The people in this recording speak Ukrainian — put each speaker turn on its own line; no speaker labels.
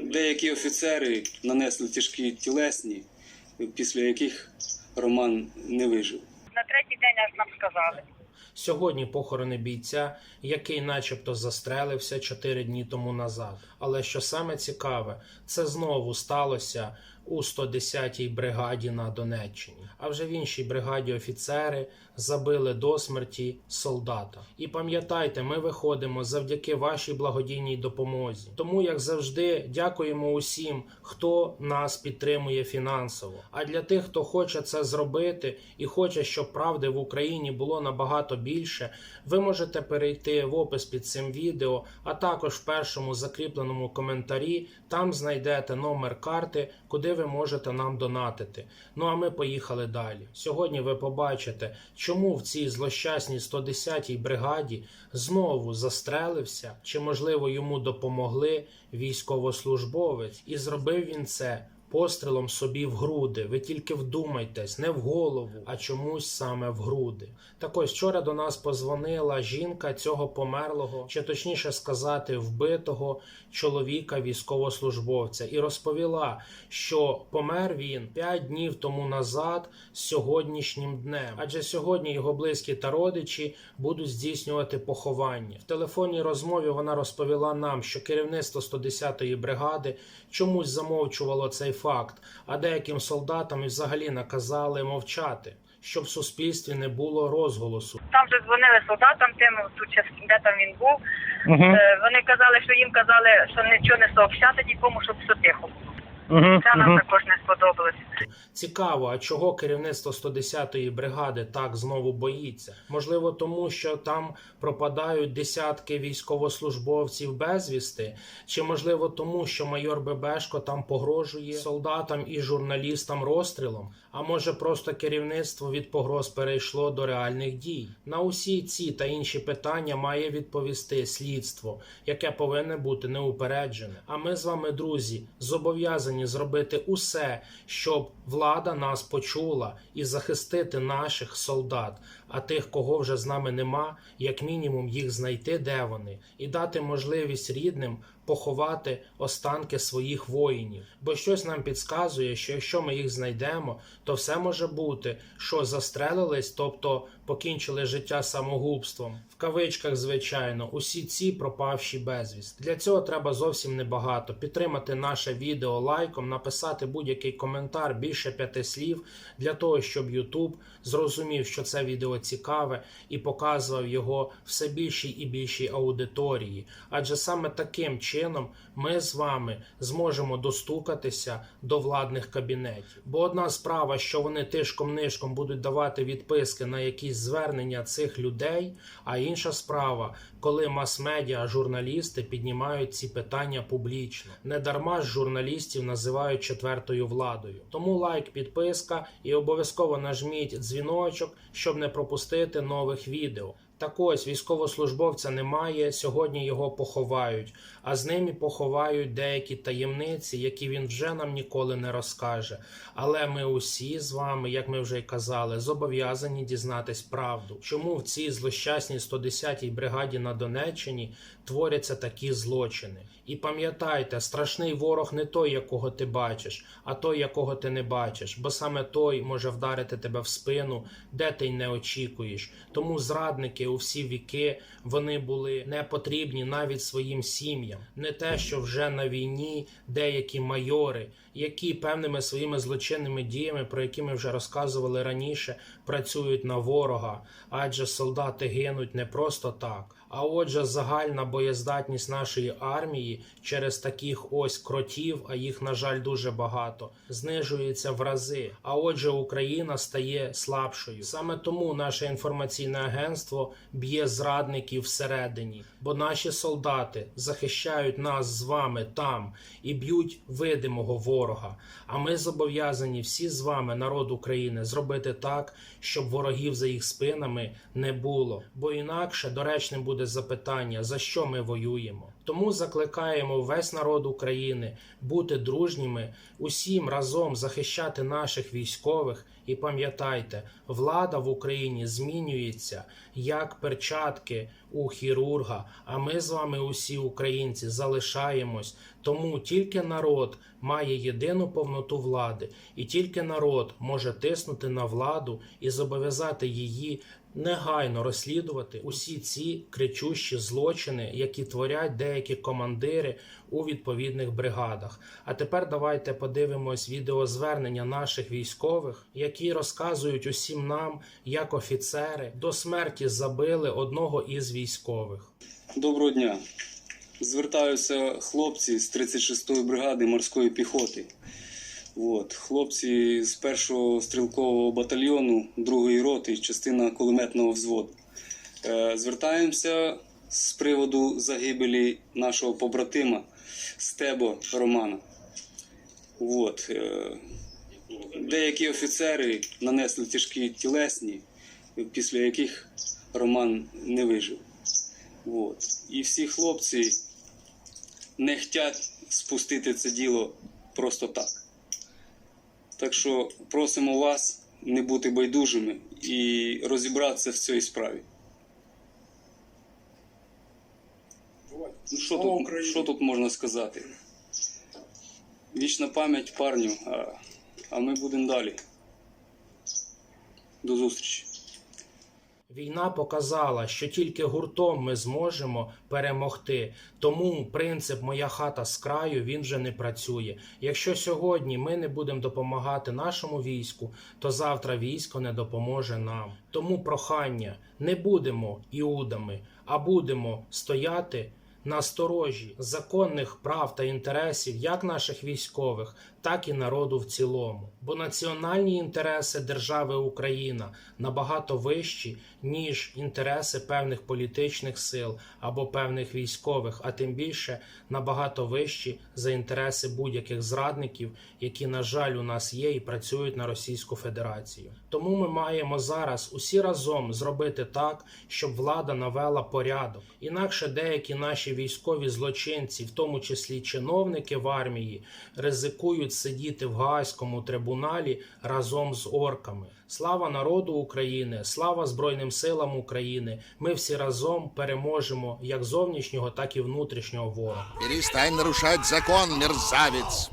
Деякі офіцери нанесли тяжкі тілесні, після яких Роман не вижив.
На третій день аж нам сказали.
Сьогодні похорони бійця, який начебто застрелився 4 дні тому назад. Але що саме цікаве, це знову сталося у 110-й бригаді на Донеччині. А вже в іншій бригаді офіцери забили до смерті солдата. І пам'ятайте, ми виходимо завдяки вашій благодійній допомозі. Тому, як завжди, дякуємо усім, хто нас підтримує фінансово. А для тих, хто хоче це зробити і хоче, щоб правди в Україні було набагато більше, ви можете перейти в опис під цим відео, а також в першому закріпленому коментарі. Там знайдете номер карти, куди ви можете нам донатити. Ну а ми поїхали далі. Сьогодні ви побачите, чому в цій злощасній 110-й бригаді знову застрелився, чи можливо йому допомогли військовослужбовець, і зробив він це пострілом собі в груди. Ви тільки вдумайтесь, не в голову, а чомусь саме в груди. Так ось, вчора до нас позвонила жінка цього померлого, чи точніше сказати, вбитого чоловіка військовослужбовця, і розповіла, що помер він 5 днів тому назад з сьогоднішнім днем. Адже сьогодні його близькі та родичі будуть здійснювати поховання. В телефонній розмові вона розповіла нам, що керівництво 110-ї бригади чомусь замовчувало цей факт, а деяким солдатам і взагалі наказали мовчати, щоб в суспільстві не було розголосу.
Там же дзвонили солдатам тим, де там він був. Вони казали, що їм казали, що нічого не сообщати нікому, щоб все тихо було. Це нам також не сподобалось.
Цікаво, а чого керівництво 110-ї бригади так знову боїться? Можливо, тому що там пропадають десятки військовослужбовців безвісти? Чи можливо тому, що майор Бебешко там погрожує солдатам і журналістам розстрілом? А може просто керівництво від погроз перейшло до реальних дій? На усі ці та інші питання має відповісти слідство, яке повинне бути неупереджене. А ми з вами, друзі, зобов'язані зробити усе, щоб влада нас почула і захистити наших солдат, а тих, кого вже з нами нема, як мінімум їх знайти, де вони, і дати можливість рідним поховати останки своїх воїнів. Бо щось нам підказує, що якщо ми їх знайдемо, то все може бути, що застрелились, тобто покінчили життя самогубством. В кавичках, звичайно, усі ці пропавші безвість. Для цього треба зовсім небагато. Підтримати наше відео лайком, написати будь-який коментар, більше 5 слів, для того, щоб YouTube зрозумів, що це відео цікаве і показував його все більшій і більшій аудиторії. Адже саме таким чином ми з вами зможемо достукатися до владних кабінетів. Бо одна справа, що вони тишком-нишком будуть давати відписки на якісь звернення цих людей, а інша справа, коли мас-медіа, журналісти піднімають ці питання публічно. Недарма ж журналістів називають четвертою владою. Тому лайк, підписка і обов'язково нажміть дзвіночок, щоб не пропустити нових відео. Так ось, військовослужбовця немає, сьогодні його поховають, а з ними поховають деякі таємниці, які він вже нам ніколи не розкаже. Але ми усі з вами, як ми вже й казали, зобов'язані дізнатись правду. Чому в цій злощасній 110-й бригаді на Донеччині творяться такі злочини? І пам'ятайте, страшний ворог не той, якого ти бачиш, а той, якого ти не бачиш, бо саме той може вдарити тебе в спину, де ти й не очікуєш. Тому зрадники у всі віки, вони були не потрібні навіть своїм сім'ям. Не те, що вже на війні деякі майори, які певними своїми злочинними діями, про які ми вже розказували раніше, працюють на ворога, адже солдати гинуть не просто так. А отже, загальна боєздатність нашої армії через таких ось кротів, а їх, на жаль, дуже багато, знижується в рази. А отже, Україна стає слабшою. Саме тому наше інформаційне агентство б'є зрадників всередині. Бо наші солдати захищають нас з вами там і б'ють видимого ворога. А ми зобов'язані всі з вами, народ України, зробити так, щоб ворогів за їх спинами не було. Бо інакше доречним буде запитання, за що ми воюємо. Тому закликаємо весь народ України бути дружніми, усім разом захищати наших військових. І пам'ятайте, влада в Україні змінюється, як перчатки у хірурга, а ми з вами усі українці залишаємось. Тому тільки народ має єдину повноту влади, і тільки народ може тиснути на владу і зобов'язати її негайно розслідувати усі ці кричущі злочини, які творять деякі командири у відповідних бригадах. А тепер давайте подивимось відеозвернення наших військових, які розказують усім нам, як офіцери до смерті забили одного із військових.
Доброго дня. Звертаються хлопці з 36-ї бригади морської піхоти. Хлопці з 1-го стрілкового батальйону 2-ї роти, частина кулеметного взводу. Звертаємося з приводу загибелі нашого побратима Стебо Романа. Деякі офіцери нанесли тяжкі тілесні, після яких Роман не вижив. І всі хлопці не хочуть спустити це діло просто так. Так що просимо вас не бути байдужими і розібратися в цій справі. Що тут можна сказати? Вічна пам'ять парню, а ми будемо далі. До зустрічі.
Війна показала, що тільки гуртом ми зможемо перемогти. Тому принцип «моя хата з краю» він вже не працює. Якщо сьогодні ми не будемо допомагати нашому війську, то завтра військо не допоможе нам. Тому прохання, не будемо іудами, а будемо стояти на сторожі законних прав та інтересів як наших військових, так і народу в цілому. Бо національні інтереси держави Україна набагато вищі, ніж інтереси певних політичних сил або певних військових, а тим більше набагато вищі за інтереси будь-яких зрадників, які, на жаль, у нас є і працюють на Російську Федерацію. Тому ми маємо зараз усі разом зробити так, щоб влада навела порядок. Інакше деякі наші військові злочинці, в тому числі чиновники в армії, ризикують сидіти в Гаазькому трибуналі разом з орками. Слава народу України, слава Збройним силам України. Ми всі разом переможемо як зовнішнього, так і внутрішнього ворога.
Перестань нарушать закон, мерзавец!